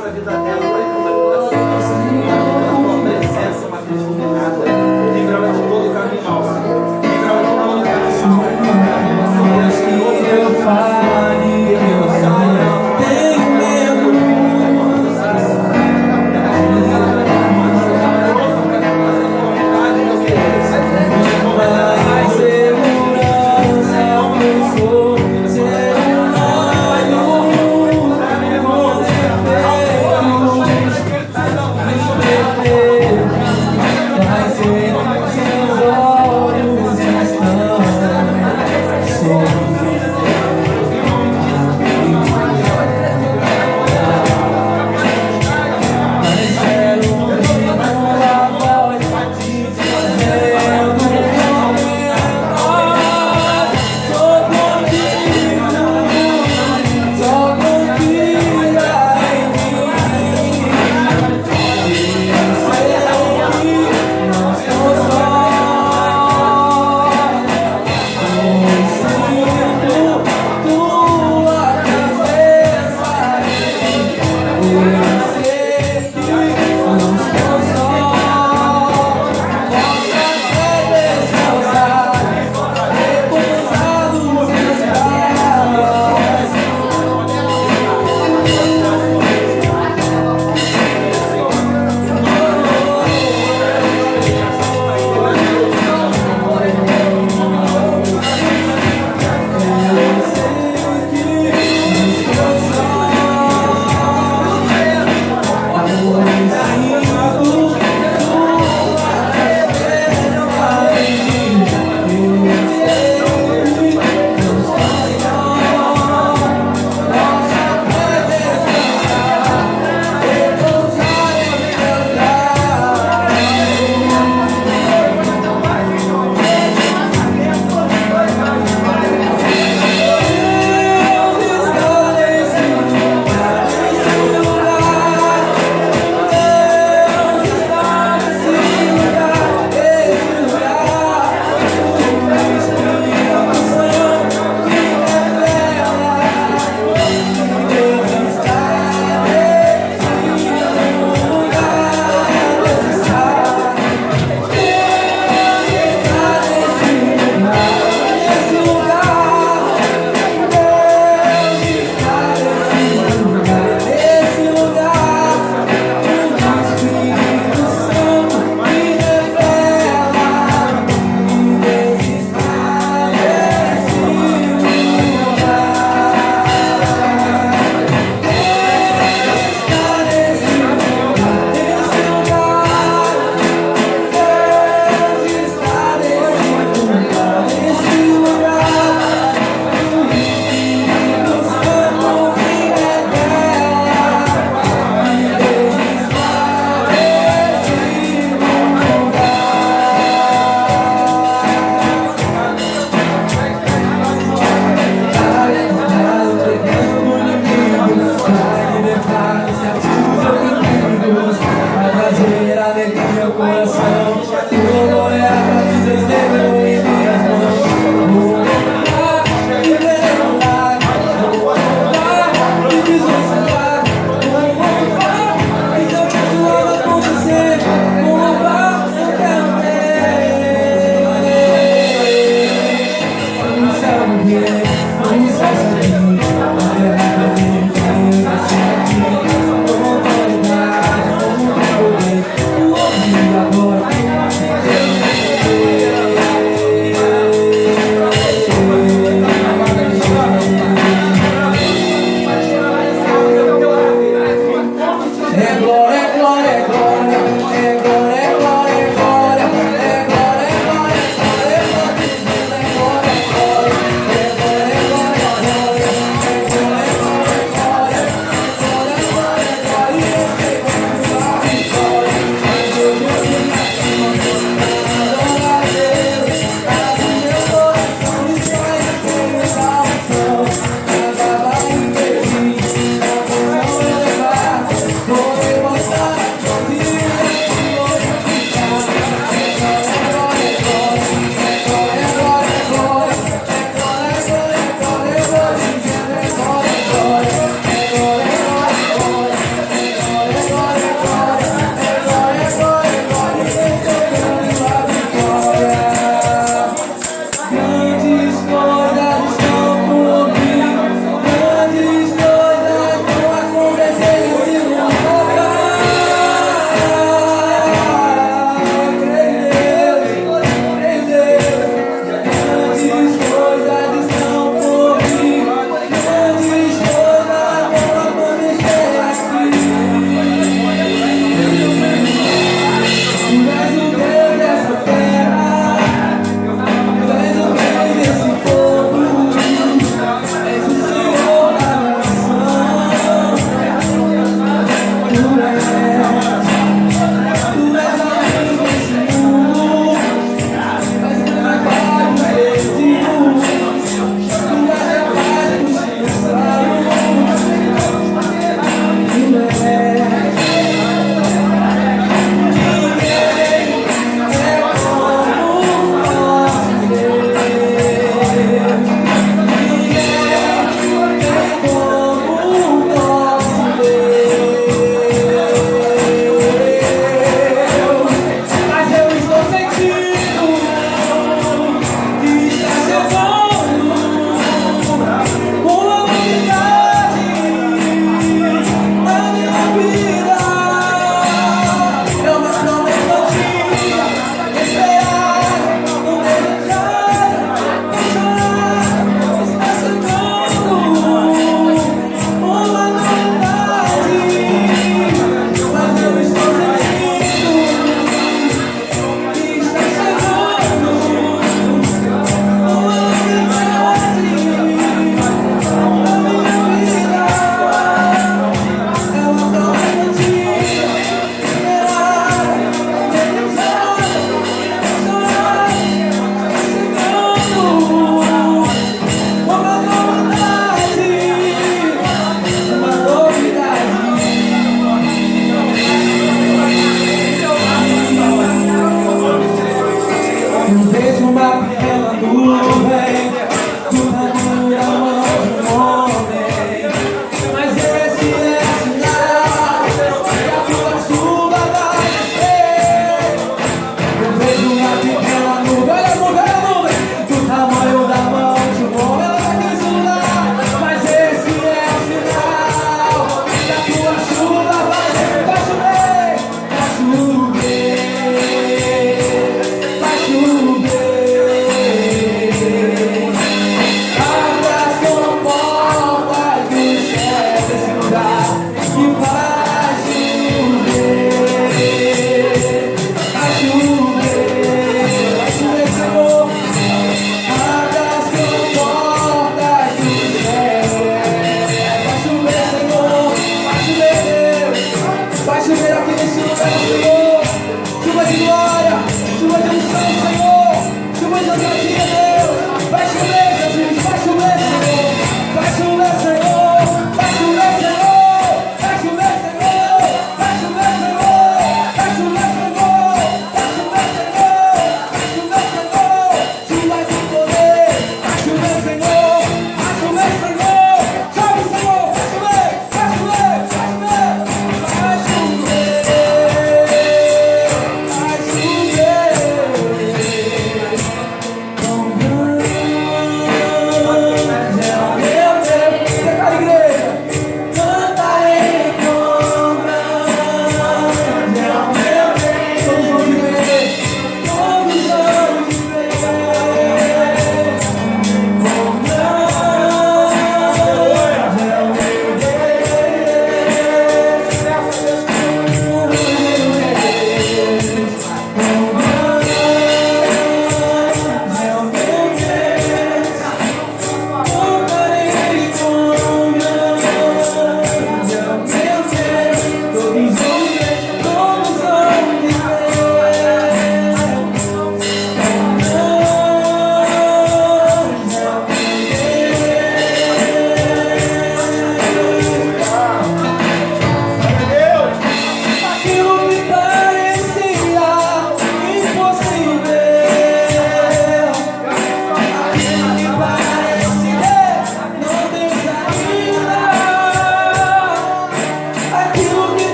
para a vida dela, Pai, com a tua presença, matriz iluminada. Livra ela de todo caminho mal, Senhor. Livra ela de todo caminho mal. Que eu fale, que eu saia.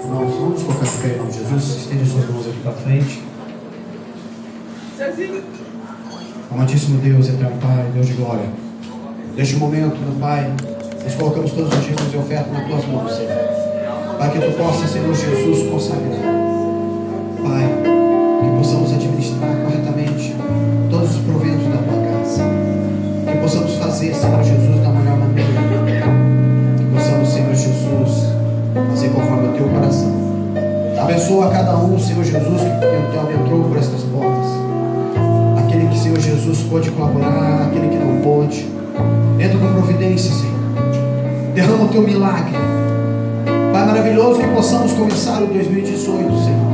Irmãos, vamos colocar de pé em nome de Jesus. Estende suas mãos aqui para frente. Amantíssimo Deus, eterno Pai, Deus de glória. Neste momento, meu Pai, nós colocamos todos os dízimos e ofertas nas tuas mãos, Senhor. Pai, que tu possa, Senhor Jesus, consagrar. Pai, que possamos administrar corretamente todos os proventos da tua casa. Que possamos fazer, Senhor Jesus, da melhor maneira. Que possamos, Senhor Jesus, fazer conforme o teu coração. Abençoa a cada um, Senhor Jesus, que entrou por estas portas. Aquele que, Senhor Jesus, pôde colaborar, aquele que não pôde. Entra com providência, Senhor. Derrama o teu milagre. Pai, maravilhoso que possamos começar o 2018, Senhor,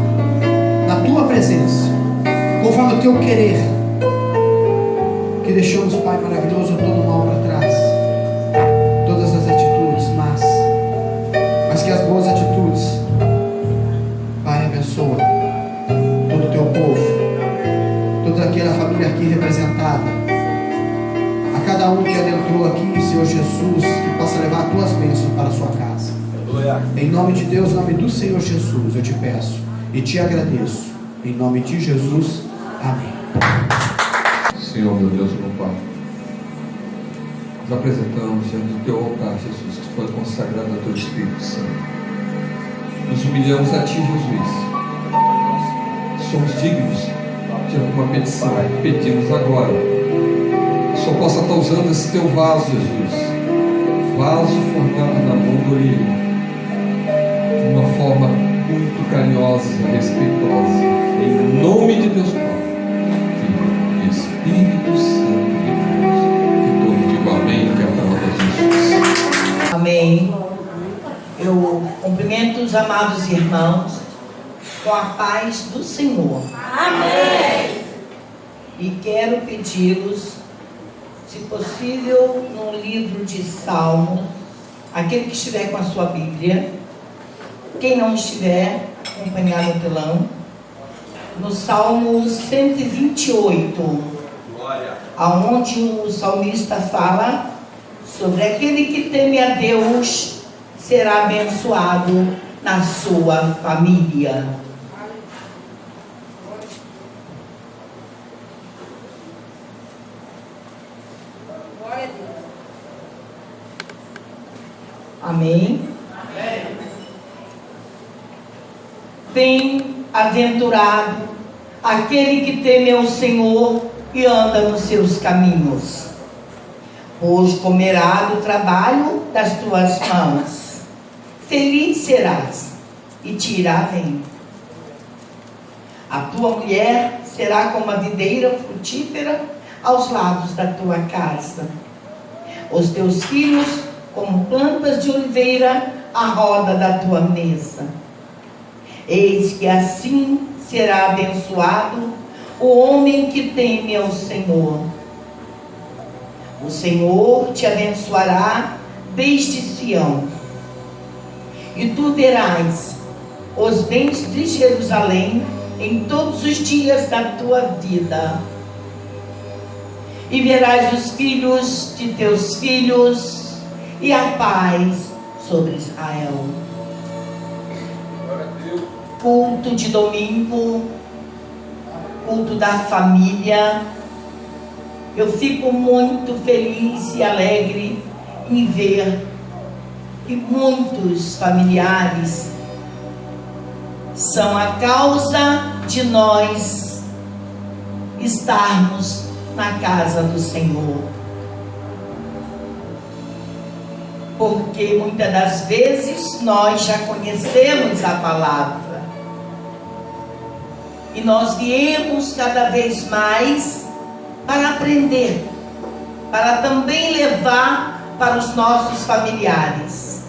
na tua presença, conforme o teu querer. Que deixamos, Pai maravilhoso, todo o mal para trás, todas as atitudes más, mas que as boas atitudes, Pai, abençoa todo o teu povo, toda aquela família aqui representada. A cada um que adentrou aqui, Senhor Jesus, que possa levar as tuas bênçãos para a sua casa. Em nome de Deus, em nome do Senhor Jesus, eu te peço e te agradeço. Em nome de Jesus, amém. Senhor, meu Deus, meu Pai, nos apresentamos diante do teu altar, Jesus, que foi consagrado ao teu Espírito Santo. Nos humilhamos a ti, Jesus. Somos dignos de alguma petição. Pedimos agora que só possa estar usando esse teu vaso, Jesus, vaso formado na mão do Oriente, de uma forma muito carinhosa, respeitosa, em nome de Deus Pai, Filho e Espírito Santo de Deus. Que todo diga amém, que é a palavra de Jesus. Amém. Eu cumprimento os amados irmãos com a paz do Senhor. Amém. E quero pedi-los, se possível, no livro de Salmo, aquele que estiver com a sua Bíblia, quem não estiver, acompanhar no telão, no Salmo 128, aonde o salmista fala sobre aquele que teme a Deus será abençoado na sua família. Amém? Bem-aventurado aquele que teme ao Senhor e anda nos seus caminhos, pois comerá do trabalho das tuas mãos. Feliz serás e te irá bem. A tua mulher será como a videira frutífera aos lados da tua casa. Os teus filhos como plantas de oliveira à roda da tua mesa. Eis que assim será abençoado o homem que teme ao Senhor. O Senhor te abençoará desde Sião, e tu verás os bens de Jerusalém em todos os dias da tua vida. E verás os filhos de teus filhos e a paz sobre Israel. Culto de domingo, culto da família. Eu fico muito feliz e alegre em ver que muitos familiares são a causa de nós estarmos na casa do Senhor. Porque muitas das vezes nós já conhecemos a palavra. E nós viemos cada vez mais para aprender, para também levar para os nossos familiares.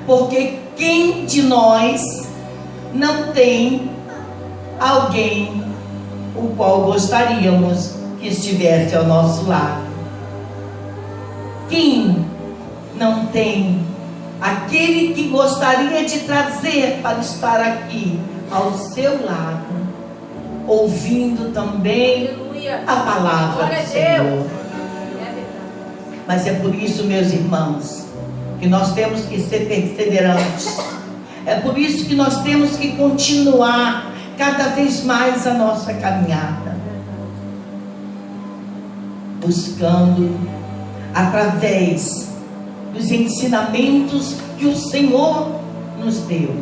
Porque quem de nós não tem alguém o qual gostaríamos que estivesse ao nosso lado? Quem não tem aquele que gostaria de trazer para estar aqui ao seu lado, ouvindo também a palavra do Senhor? Mas é por isso, meus irmãos, que nós temos que ser perseverantes. É por isso que nós temos que continuar cada vez mais a nossa caminhada, buscando através dos ensinamentos que o Senhor nos deu,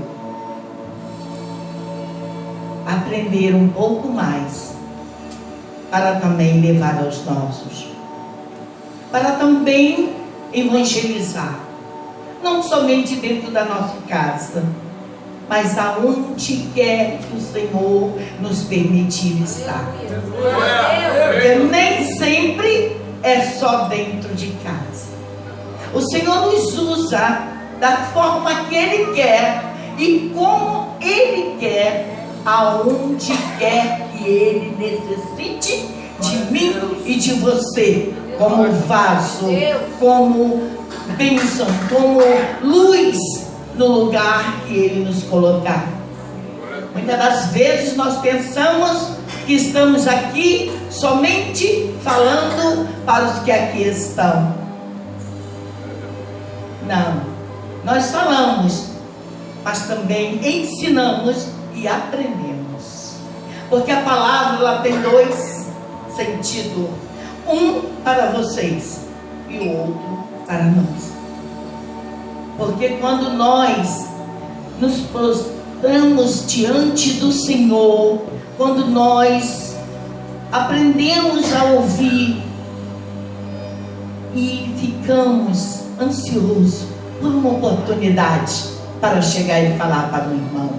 aprender um pouco mais para também levar aos nossos, para também evangelizar, não somente dentro da nossa casa, mas aonde quer que o Senhor nos permitir estar. Porque nem sempre é só dentro de casa. O Senhor nos usa da forma que Ele quer e como Ele quer, aonde quer que Ele necessite de mim e de você, como vaso, como bênção, como luz no lugar que Ele nos colocar. Muitas das vezes nós pensamos que estamos aqui somente falando para os que aqui estão. Não, nós falamos, mas também ensinamos e aprendemos, porque a palavra ela tem dois sentidos, um para vocês e o outro para nós. Porque quando nós nos prostramos diante do Senhor, quando nós aprendemos a ouvir e ficamos ansiosos por uma oportunidade para chegar e falar para o irmão.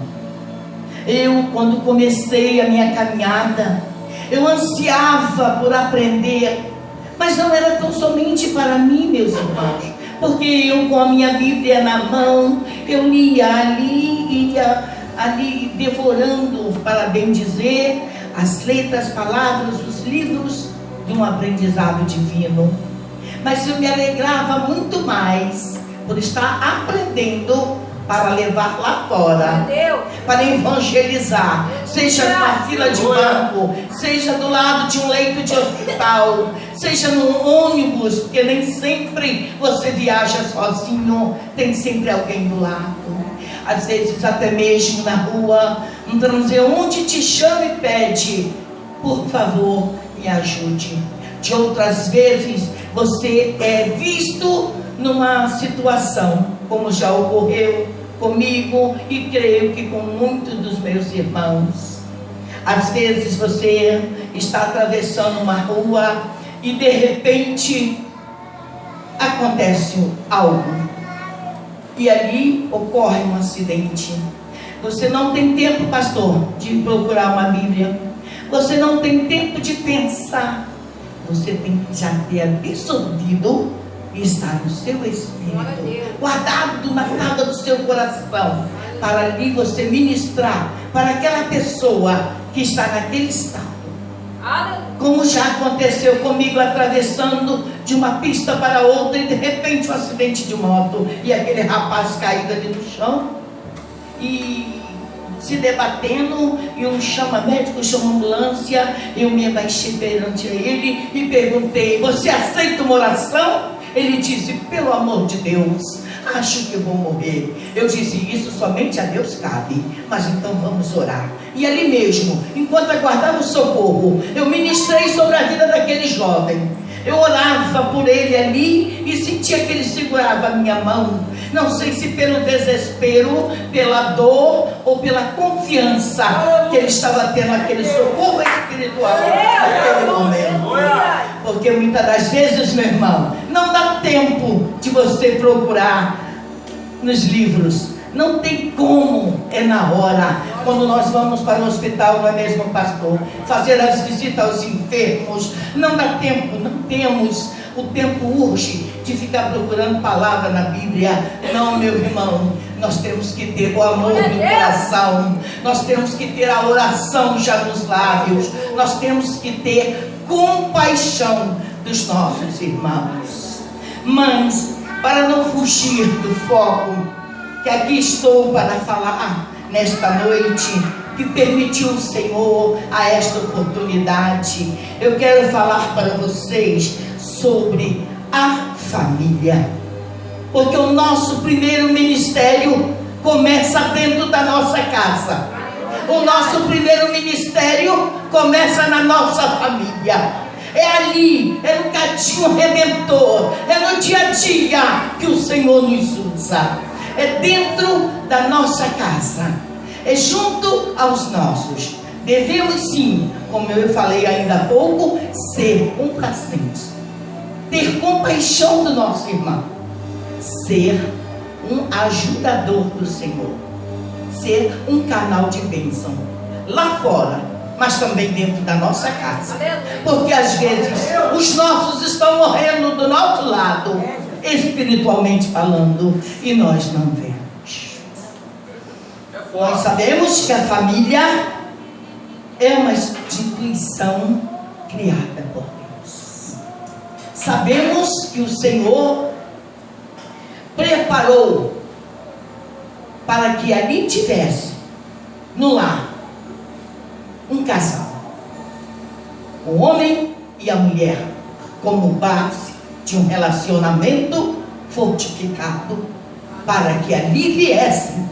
Eu, quando comecei a minha caminhada, eu ansiava por aprender, mas não era tão somente para mim, meus irmãos, porque eu, com a minha Bíblia na mão, eu ia ali devorando, para bem dizer, as letras, palavras, os livros de um aprendizado divino. Mas eu me alegrava muito mais por estar aprendendo para levar lá fora, para evangelizar, seja numa fila de banco, seja do lado de um leito de hospital, seja no ônibus, porque nem sempre você viaja sozinho, tem sempre alguém do lado. Às vezes até mesmo na rua, um transeunte te chama e pede: por favor, me ajude. De outras vezes, você é visto numa situação, como já ocorreu comigo e creio que com muitos dos meus irmãos. Às vezes você está atravessando uma rua e de repente acontece algo e ali ocorre um acidente. Você não tem tempo, pastor, de procurar uma Bíblia, você não tem tempo de pensar, você tem que já ter absorvido e estar no seu espírito, guardado na tábua do seu coração, para ali você ministrar para aquela pessoa que está naquele estado. Como já aconteceu comigo, atravessando de uma pista para outra e de repente um acidente de moto e aquele rapaz caído ali no chão e se debatendo, e um chama médico, chama ambulância. Eu me abaixei perante ele e perguntei: você aceita uma oração? Ele disse: pelo amor de Deus, acho que eu vou morrer. Eu disse: isso somente a Deus cabe, mas então vamos orar. E ali mesmo, enquanto aguardava o socorro, eu ministrei sobre a vida daquele jovem. Eu orava por ele ali e sentia que ele segurava a minha mão. Não sei se pelo desespero, pela dor ou pela confiança que ele estava tendo aquele socorro espiritual naquele momento. Porque muitas das vezes, meu irmão, não dá tempo de você procurar nos livros. Não tem como, é na hora. Quando nós vamos para o hospital, não é mesmo, pastor? Fazer as visitas aos enfermos, não dá tempo, não temos. O tempo urge de ficar procurando palavra na Bíblia. Não, meu irmão, nós temos que ter o amor no coração, nós temos que ter a oração já nos lábios, nós temos que ter compaixão dos nossos irmãos. Mas, para não fugir do foco, que aqui estou para falar nesta noite, que permitiu o Senhor a esta oportunidade, eu quero falar para vocês sobre a família. Porque o nosso primeiro ministério começa dentro da nossa casa. O nosso primeiro ministério começa na nossa família. É ali, é no cadinho redentor, é no dia a dia que o Senhor nos usa. É dentro da nossa casa, é junto aos nossos. Devemos sim, como eu falei ainda há pouco, ser complacentes, ter compaixão do nosso irmão, ser um ajudador do Senhor, ser um canal de bênção lá fora, mas também dentro da nossa casa. Porque às vezes os nossos estão morrendo do nosso lado, espiritualmente falando, e nós não vemos. Nós sabemos que a família é uma instituição criada por Deus. Sabemos que o Senhor preparou para que ali tivesse, no lar, um casal, o homem e a mulher, como base de um relacionamento fortificado, para que ali viessem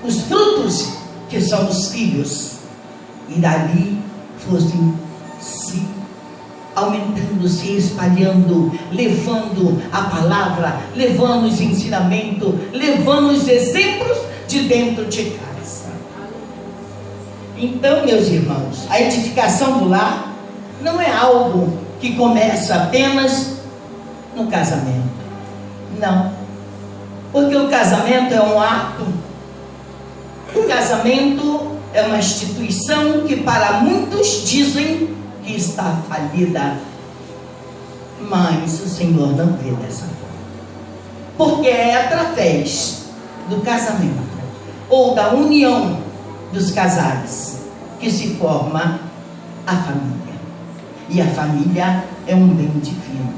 os frutos que são os filhos, e dali fossem se aumentando, se espalhando, levando a palavra, levando os ensinamentos, levando os exemplos de dentro de casa. Então, meus irmãos, a edificação do lar não é algo que começa apenas no casamento. Não. Porque o casamento é um ato. O casamento é uma instituição que para muitos dizem que está falida. Mas o Senhor não vê dessa forma. Porque é através do casamento ou da união dos casais que se forma a família. E a família é um bem divino.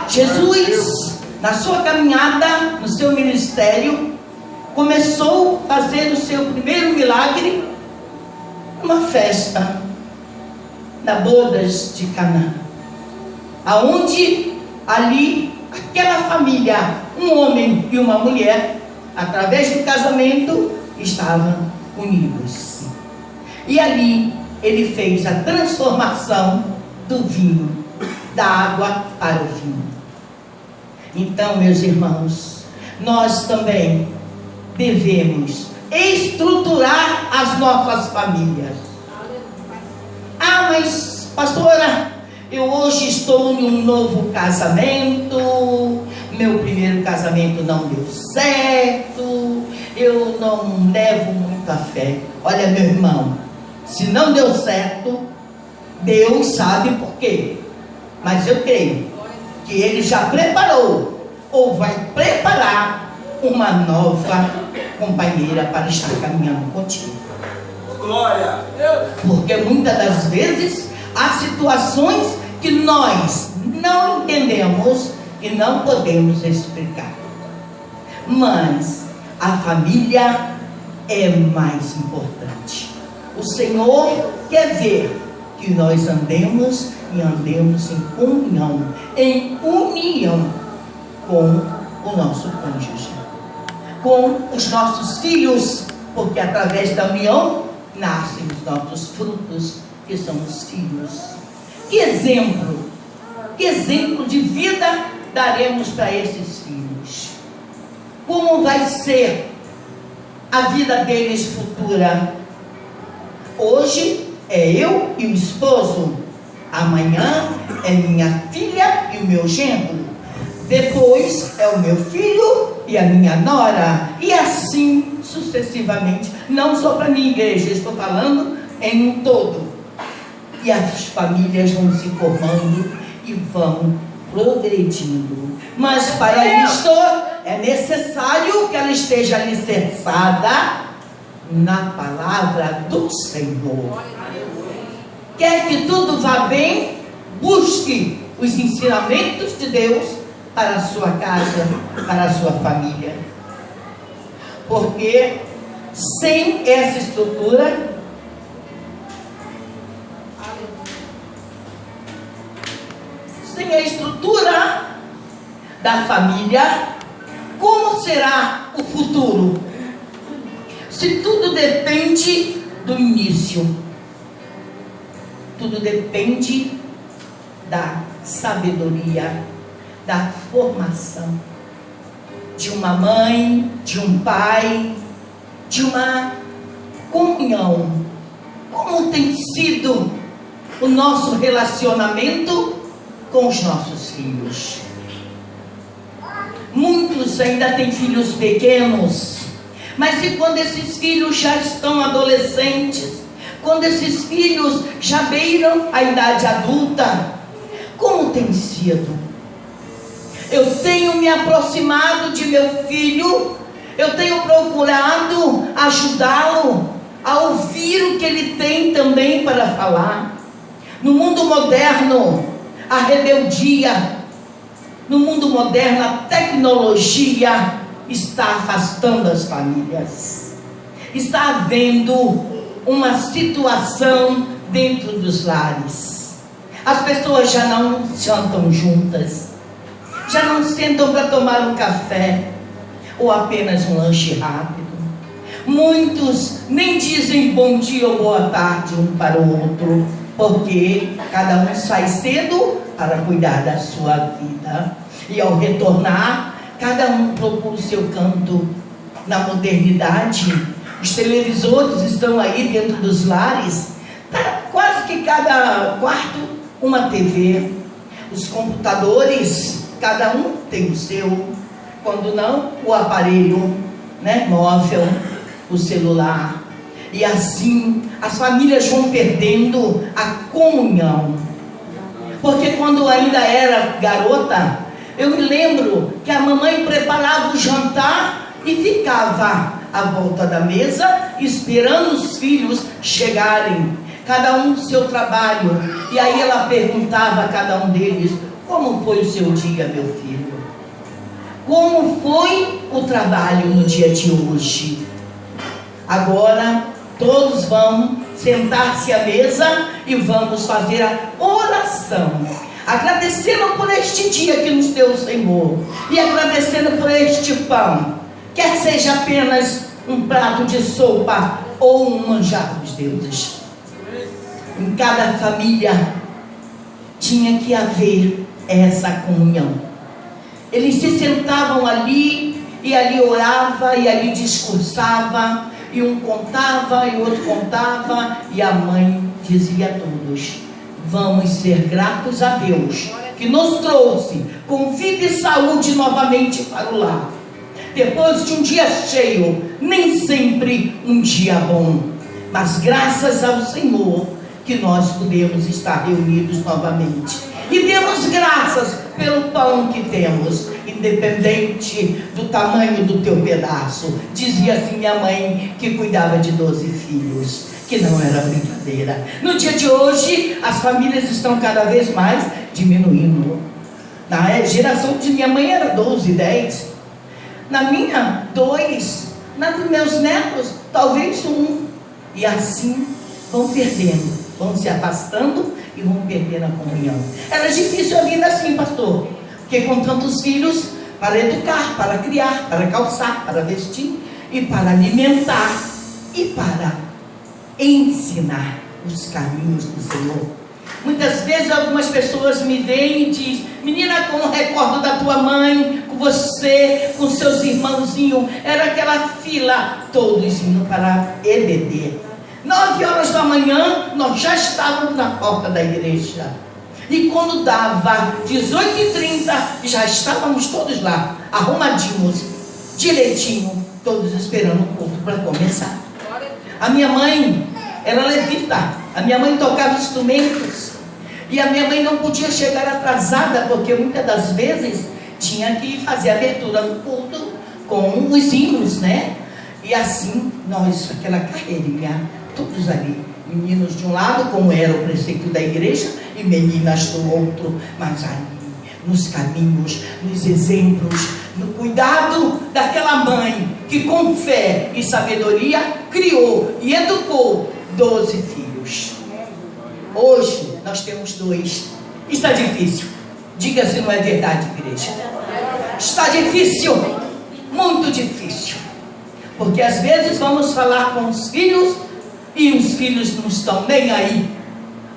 Jesus, na sua caminhada, no seu ministério, começou a fazer o seu primeiro milagre numa festa, na bodas de Caná, aonde ali aquela família, um homem e uma mulher, através do casamento, estavam unidos. E ali ele fez a transformação do vinho, da água para o vinho. Então, meus irmãos, nós também devemos estruturar as nossas famílias. Ah, mas pastora, eu hoje estou em um novo casamento, meu primeiro casamento não deu certo, eu não levo muita fé. Olha, meu irmão, se não deu certo, Deus sabe por quê. Mas eu creio que Ele já preparou, ou vai preparar, uma nova companheira para estar caminhando contigo. Glória! Porque muitas das vezes há situações que nós não entendemos e não podemos explicar. Mas a família é mais importante. O Senhor quer ver que nós andemos e andemos em união com o nosso cônjuge, com os nossos filhos, porque através da união nascem os nossos frutos, que são os filhos. Que exemplo de vida daremos para esses filhos? Como vai ser a vida deles futura? Hoje é eu e o esposo, amanhã é minha filha e o meu genro, depois é o meu filho e a minha nora, e assim sucessivamente. Não só para a minha igreja, estou falando em um todo. E as famílias vão se formando e vão progredindo. Mas para isto é necessário que ela esteja alicerçada na palavra do Senhor. Quer que tudo vá bem? Busque os ensinamentos de Deus para a sua casa, para a sua família. Porque sem essa estrutura, sem a estrutura da família, será o futuro? Se tudo depende do início, tudo depende da sabedoria, da formação de uma mãe, de um pai, de uma comunhão. Como tem sido o nosso relacionamento com os nossos filhos? Muitos ainda têm filhos pequenos, mas e quando esses filhos já estão adolescentes? Quando esses filhos já beiram a idade adulta? Como tem sido? Eu tenho me aproximado de meu filho, eu tenho procurado ajudá-lo a ouvir o que ele tem também para falar. No mundo moderno, a rebeldia, no mundo moderno, a tecnologia está afastando as famílias. Está havendo uma situação dentro dos lares. As pessoas já não jantam juntas, já não sentam para tomar um café ou apenas um lanche rápido. Muitos nem dizem bom dia ou boa tarde um para o outro, porque cada um sai cedo para cuidar da sua vida, e ao retornar, cada um procura o seu canto. Na modernidade, os televisores estão aí dentro dos lares, quase que cada quarto uma TV. Os computadores, cada um tem o seu, quando não, o aparelho, né, móvel, o celular. E assim as famílias vão perdendo a comunhão. Porque quando ainda era garota, eu me lembro que a mamãe preparava o jantar e ficava à volta da mesa esperando os filhos chegarem, cada um do seu trabalho. E aí ela perguntava a cada um deles: como foi o seu dia, meu filho? Como foi o trabalho no dia de hoje? Agora todos vão sentar-se à mesa e vamos fazer a oração, agradecendo por este dia que nos deu o Senhor, e agradecendo por este pão, quer seja apenas um prato de sopa ou um manjar dos deuses. Em cada família tinha que haver essa comunhão. Eles se sentavam ali, e ali orava, e ali discursava, e um contava, e o outro contava, e a mãe dizia a todos: vamos ser gratos a Deus, que nos trouxe com vida e saúde novamente para o lar, depois de um dia cheio, nem sempre um dia bom, mas graças ao Senhor que nós podemos estar reunidos novamente. E demos graças pelo pão que temos, independente do tamanho do teu pedaço. Dizia assim minha mãe, que cuidava de 12 filhos, que não era brincadeira. No dia de hoje, as famílias estão cada vez mais diminuindo. Na geração de minha mãe era 12, 10. Na minha, 2. Na dos meus netos, talvez 1. E assim vão perdendo, vão se afastando e vão perdendo a comunhão. Era difícil a vida assim, pastor, porque com tantos filhos, para educar, para criar, para calçar, para vestir, e para alimentar, e para ensinar os caminhos do Senhor. Muitas vezes algumas pessoas me veem e dizem: menina, como recordo da tua mãe, com você, com seus irmãozinhos, era aquela fila, todos indo para EBD. 9 horas da manhã, nós já estávamos na porta da igreja. E quando dava 18h30, já estávamos todos lá, arrumadinhos, direitinho, todos esperando o culto para começar. A minha mãe era levita, a minha mãe tocava instrumentos, e a minha mãe não podia chegar atrasada, porque muitas das vezes tinha que fazer a abertura do culto com os hinos, né? E assim, nós, aquela carreirinha, todos ali, meninos de um lado, como era o preceito da igreja, e meninas do outro, mas ali, nos caminhos, nos exemplos, no cuidado daquela mãe, que com fé e sabedoria, criou e educou 12 filhos. Hoje, nós temos 2. Está difícil. Diga se não é verdade, igreja. Está difícil. Muito muito difícil, porque às vezes vamos falar com os filhos e os filhos não estão nem aí.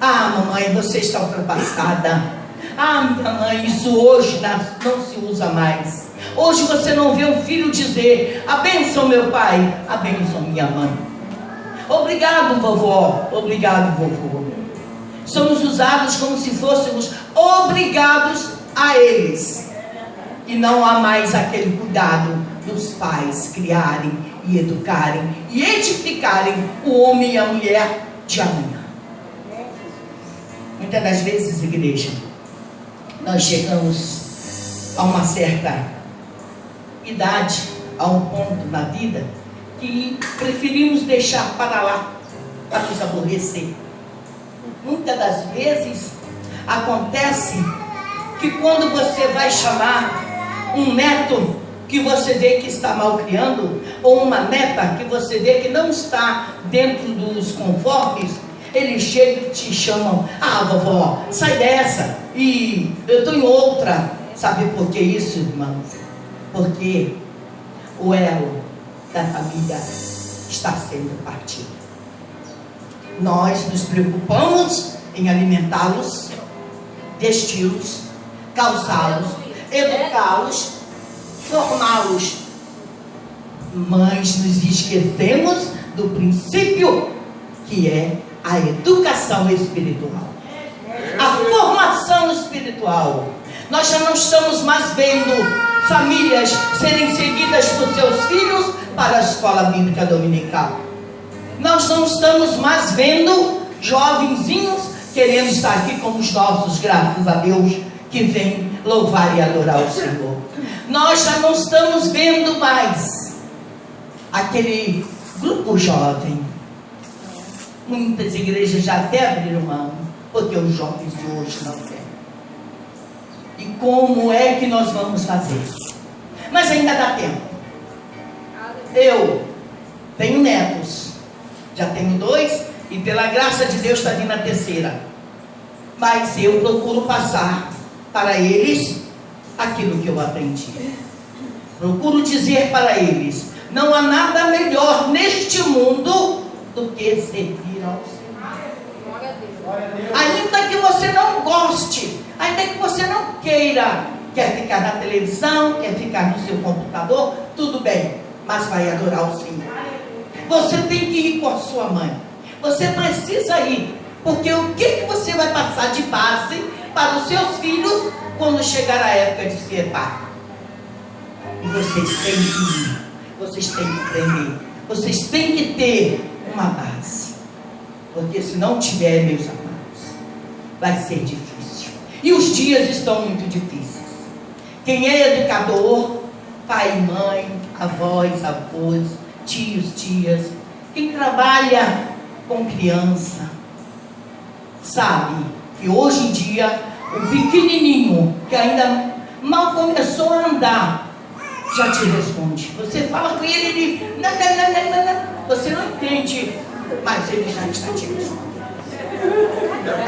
Ah, mamãe, você está ultrapassada. Ah, minha mãe, isso hoje não se usa mais. Hoje você não vê um filho dizer: a bênção, meu pai, a bênção, minha mãe. Obrigado, vovó, obrigado, vovô. Somos usados como se fôssemos obrigados a eles. E não há mais aquele cuidado dos pais criarem e educarem e edificarem o homem e a mulher de amanhã. Muitas das vezes, igreja, nós chegamos a uma certa idade, a um ponto na vida, que preferimos deixar para lá, para nos aborrecer. Muitas das vezes acontece que quando você vai chamar um neto que você vê que está mal criando, ou uma neta que você vê que não está dentro dos conformes, eles chegam e te chamam: ah, vovó, sai dessa, e eu estou em outra. Sabe por que isso, irmãos? Porque o elo da família está sendo partido. Nós nos preocupamos em alimentá-los, vesti-los, calçá-los, educá-los, formá-los, mas nos esquecemos do princípio que é a educação espiritual, a formação espiritual. Nós já não estamos mais vendo famílias serem seguidas por seus filhos para a escola bíblica dominical. Nós não estamos mais vendo jovenzinhos querendo estar aqui como os nossos, graças a Deus, que vêm louvar e adorar o Senhor. Nós já não estamos vendo mais aquele grupo jovem. Muitas igrejas já até abriram mão, porque os jovens de hoje não querem. E como é que nós vamos fazer? Mas ainda dá tempo. Eu tenho netos, já tenho 2, e pela graça de Deus está vindo a 3ª. Mas eu procuro passar para eles aquilo que eu aprendi. Procuro dizer para eles: não há nada melhor neste mundo do que servir ao Senhor. Ainda que você não goste, ainda que você não queira, quer ficar na televisão, quer ficar no seu computador, tudo bem, mas vai adorar o Senhor. Você tem que ir com a sua mãe. Você precisa ir, porque o que você vai passar de base para os seus filhos quando chegar a época de ser pai? E vocês têm que ir, vocês têm que aprender, vocês têm que ter uma base, porque se não tiver, meus amados, vai ser difícil. E os dias estão muito difíceis. Quem é educador, pai e mãe, avós, avós, tios, tias, quem trabalha com criança, sabe que hoje em dia o pequenininho que ainda mal começou a andar já te responde. Você fala com ele, ele não. Você não entende, mas ele já está te respondendo.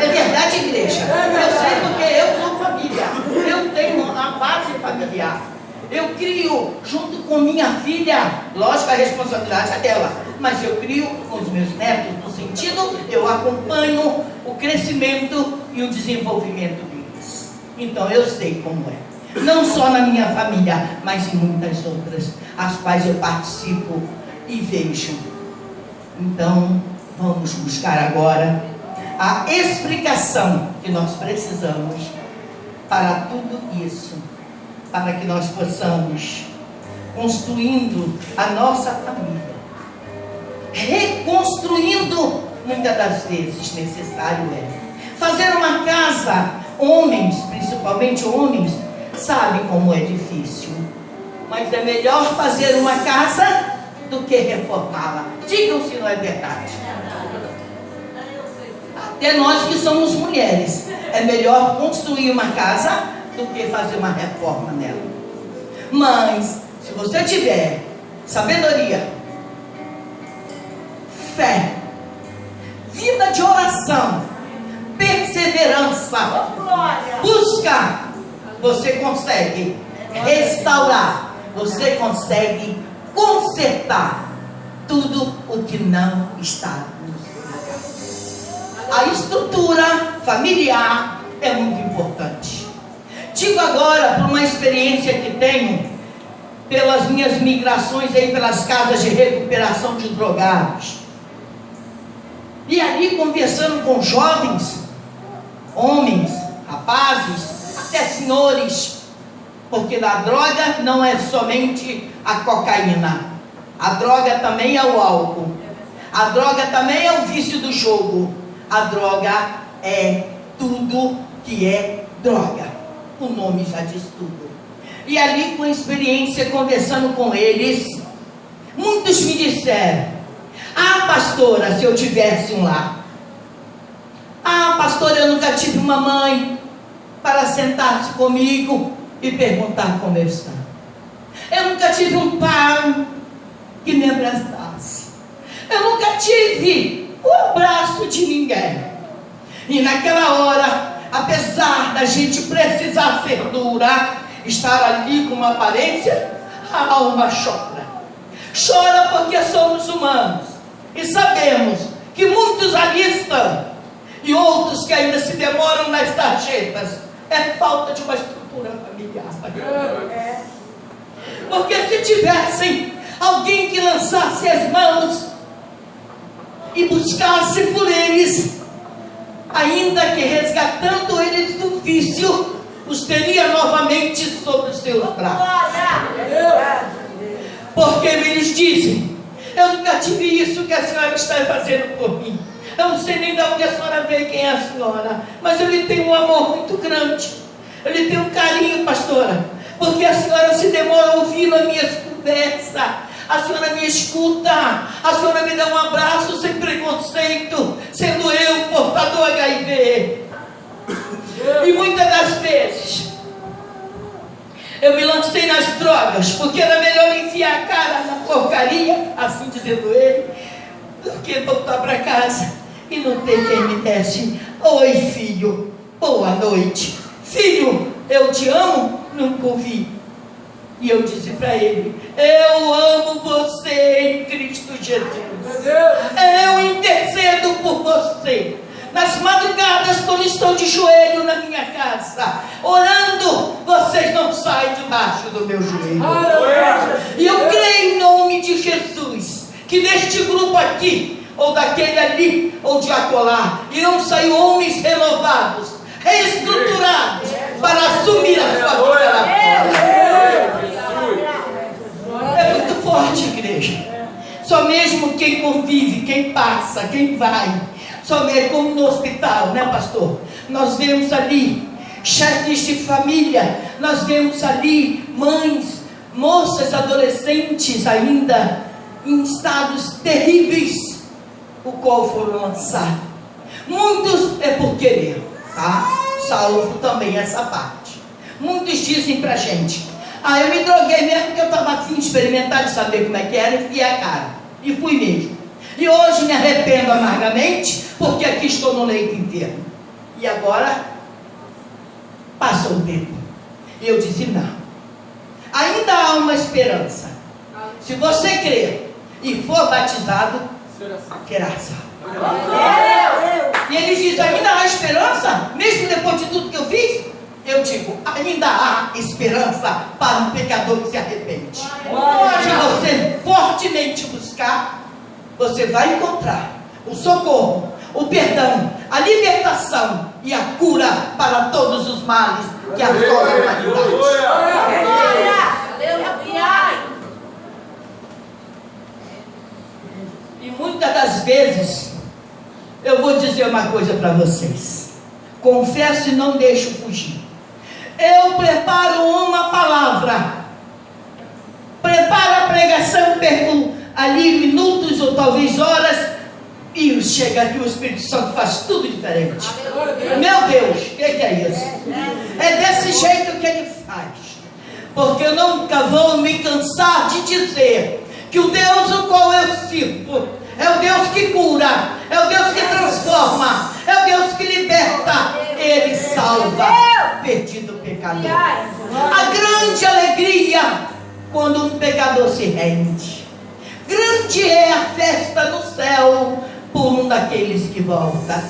É verdade, igreja? Eu sei porque eu sou família, eu tenho a base familiar. Eu crio junto com minha filha, lógico, a responsabilidade é dela, mas eu crio com os meus netos, no sentido, eu acompanho o crescimento e o desenvolvimento deles. Então eu sei como é, não só na minha família, mas em muitas outras, as quais eu participo e vejo. Então vamos buscar agora a explicação que nós precisamos para tudo isso, para que nós possamos, construindo a nossa família, reconstruindo, muitas das vezes necessário fazer uma casa. Homens, principalmente homens, sabem como é difícil, mas é melhor fazer uma casa do que reformá-la. Digam se não é verdade. Até nós que somos mulheres, é melhor construir uma casa do que fazer uma reforma nela. Mas se você tiver sabedoria, fé, vida de oração, perseverança, busca, você consegue restaurar, você consegue consertar tudo o que não está no seu lugar. A estrutura familiar é muito importante. Digo agora por uma experiência que tenho pelas minhas migrações aí pelas casas de recuperação de drogados. E ali conversando com jovens, homens, rapazes, até senhores, porque a droga não é somente a cocaína, a droga também é o álcool, a droga também é o vício do jogo, a droga é tudo que é droga, o nome já diz tudo. E ali com experiência, conversando com eles, muitos me disseram: ah, pastora, se eu tivesse um lar. Ah, pastora, eu nunca tive uma mãe para sentar-se comigo e perguntar como eu estava. Eu nunca tive um pai que me abraçasse. Eu nunca tive o abraço de ninguém. E naquela hora, apesar da gente precisar ser dura, estar ali com uma aparência, a alma chora. Chora porque somos humanos e sabemos que muitos ali estão e outros que ainda se demoram nas tarjetas. É falta de uma estrutura familiar. Porque se tivessem alguém que lançasse as mãos e buscasse por eles, ainda que resgatando eles do vício, os teria novamente sobre os seus braços. Porque eles dizem: eu nunca tive isso que a senhora está fazendo por mim. Eu não sei nem de onde a senhora veio, quem é a senhora, mas eu lhe tenho um amor muito grande, eu lhe tenho um carinho, pastora, porque a senhora se demora a ouvir as minhas conversas, a senhora me escuta, a senhora me dá um abraço sem preconceito, sendo eu portador HIV. E muitas das vezes eu me lancei nas drogas, porque era melhor enfiar a cara na porcaria, assim dizendo ele, do que voltar para casa e não ter quem me desse: oi filho, boa noite. Filho, eu te amo? Nunca ouvi. E eu disse para ele: eu amo você em Cristo Jesus. Eu intercedo por você. Nas madrugadas, quando estou de joelho na minha casa, orando, vocês não saem debaixo do meu joelho. E eu creio em nome de Jesus, que neste grupo aqui, ou daquele ali, ou de acolá, irão sair homens renovados, reestruturados, para assumir a sua vida lá fora. É muito forte, igreja. Só mesmo quem convive, quem passa, quem vai, só mesmo como no hospital, né, pastor? Nós vemos ali chefes de família, nós vemos ali mães, moças, adolescentes ainda em estados terríveis, o qual foram lançados. Muitos é por querer, tá? Salvo também essa parte. Muitos dizem pra gente: ah, eu me droguei mesmo porque eu estava afim de experimentar, de saber como é que era, e fui a cara. E fui mesmo. E hoje me arrependo amargamente, porque aqui estou no leito inteiro. E agora, passou o tempo. E eu disse: não. Ainda há uma esperança. Se você crer e for batizado, será salvo. E ele diz: ainda há esperança? Mesmo depois de tudo que eu fiz? Eu digo: ainda há esperança para um pecador que se arrepende. Se você fortemente buscar, você vai encontrar o socorro, o perdão, a libertação e a cura para todos os males que assolam a humanidade. E muitas das vezes, eu vou dizer uma coisa para vocês. Confesso e não deixo fugir. Eu preparo uma palavra, preparo a pregação, perco ali minutos ou talvez horas, e chega aqui o Espírito Santo faz tudo diferente. Meu Deus, o que é isso? É desse jeito que ele faz. Porque eu nunca vou me cansar de dizer que o Deus o qual eu sirvo é o Deus que cura, é o Deus que transforma, é o Deus que liberta. Ele salva perdido pecador. A grande alegria quando um pecador se rende. Grande é a festa no céu por um daqueles que volta,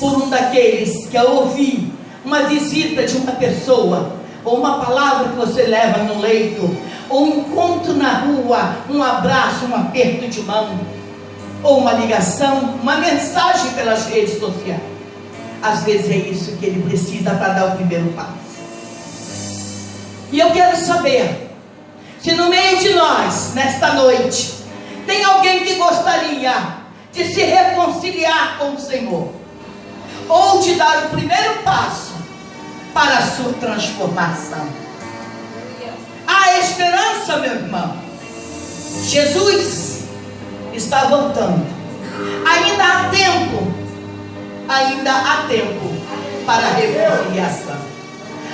por um daqueles que, ao ouvir uma visita de uma pessoa, ou uma palavra que você leva no leito, ou um encontro na rua, um abraço, um aperto de mão, ou uma ligação, uma mensagem pelas redes sociais. Às vezes é isso que ele precisa para dar o primeiro passo. E eu quero saber se no meio de nós, nesta noite, tem alguém que gostaria de se reconciliar com o Senhor, ou de dar o primeiro passo para a sua transformação. Há esperança, meu irmão. Jesus está voltando. Ainda há tempo para a reconciliação.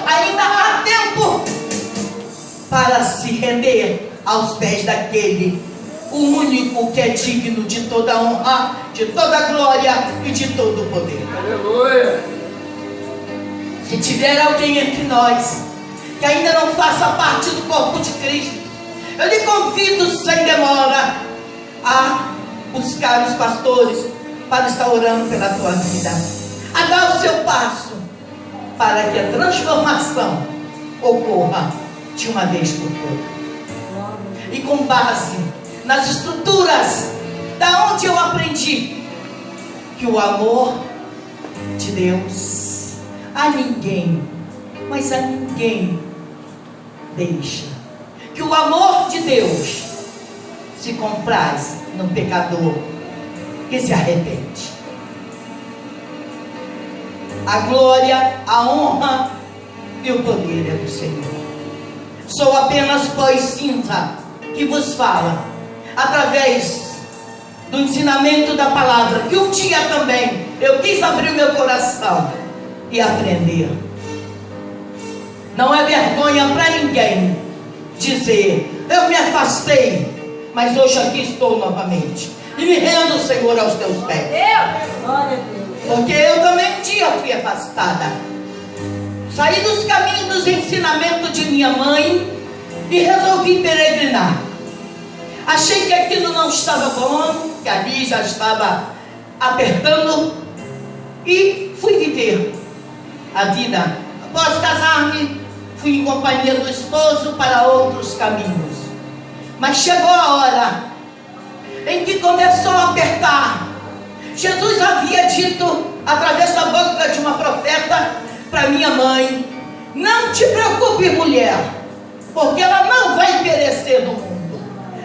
Ainda há tempo para se render aos pés daquele, o único que é digno de toda honra, de toda glória e de todo poder. Aleluia. Se tiver alguém entre nós que ainda não faça parte do corpo de Cristo, eu lhe convido sem demora a buscar os pastores para estar orando pela tua vida, a dar o seu passo para que a transformação ocorra de uma vez por todas. E com base nas estruturas da onde eu aprendi que o amor de Deus a ninguém, mas a ninguém deixa, que o amor de Deus se compraz no pecador que se arrepende. A glória, a honra e o poder é do Senhor. Sou apenas pó e cinza que vos fala, através do ensinamento da palavra, que um dia também eu quis abrir o meu coração e aprender. Não é vergonha para ninguém dizer: eu me afastei, mas hoje aqui estou novamente e me rendo, Senhor, aos teus pés. Porque eu também um dia fui afastada, saí dos caminhos dos ensinamentos de minha mãe e resolvi peregrinar. Achei que aquilo não estava bom, que ali já estava apertando, e fui viver a vida. Após casar-me, fui em companhia do esposo para outros caminhos. Mas chegou a hora em que começou a apertar. Jesus havia dito, através da boca de uma profeta, para minha mãe: não te preocupe, mulher, porque ela não vai perecer no mundo.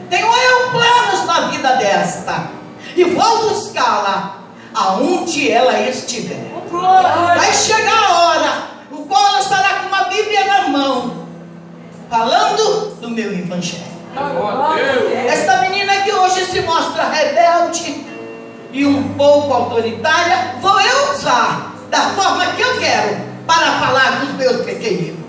Tenho eu planos na vida desta, e vou buscá-la aonde ela estiver. Vai chegar a hora no qual ela estará com uma Bíblia na mão, falando do meu evangelho. Esta menina que hoje se mostra rebelde e um pouco autoritária, vou eu usar da forma que eu quero para falar com os meus pequeninos.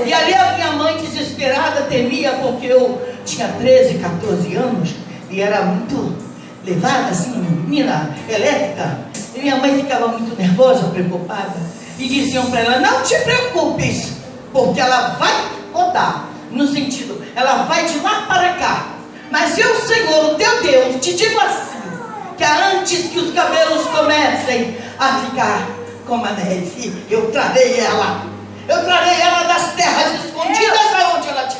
E ali a minha mãe, desesperada, temia, porque eu tinha 13, 14 anos e era muito levada, assim, menina elétrica. E minha mãe ficava muito nervosa, preocupada, e diziam para ela: não te preocupes, porque ela vai rodar, no sentido, ela vai de lá para cá. Mas eu, Senhor, o teu Deus, te digo assim, que antes que os cabelos comecem a ficar como a neve, eu trarei ela das terras escondidas aonde ela